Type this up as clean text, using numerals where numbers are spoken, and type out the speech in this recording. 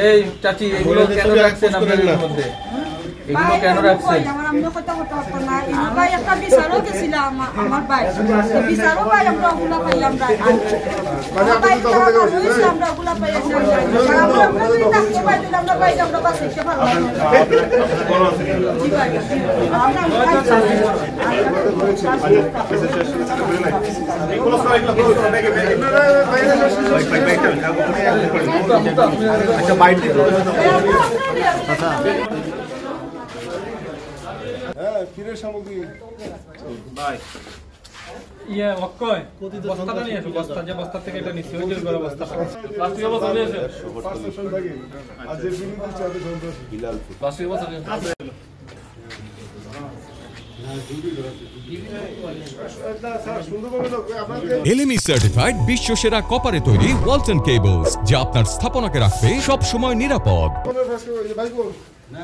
এই চাচি এগুলো কেন রাখছেন আপনাদের মধ্যে? এগুলো কেন রাখছেন? আমরা কথা কথা না এই ভাই একটা বিচারও গেছিল আমার ভাই বিচারও ভাই আমরা ওগুলা পাইলাম না ভাই আমরা ওগুলা পাইলাম না আমরা যদি থাকতে পাই আমরা ভাই আমরা বাস এসে ভালো আচ্ছা বাইট ফিরের সামগ্রী ভাই ইয়া অক্ষয় বস্তাটা নিয়ে আসো, বস্তা যে বস্তা থেকে এটা নিছি ওই যে বড় বস্তা প্লাস্টিক বস্তা নিয়ে আসো। আজ যে বিলি দিচ্ছে এত সুন্দর বিলাল প্লাস্টিক বস্তা নিয়ে এলএমই সার্টিফাইড বিশ্ব সেরা কপারে তৈরি ওয়ালটন কেবলস, যা আপনার স্থাপনাকে রাখবে সব সময় নিরাপদ। না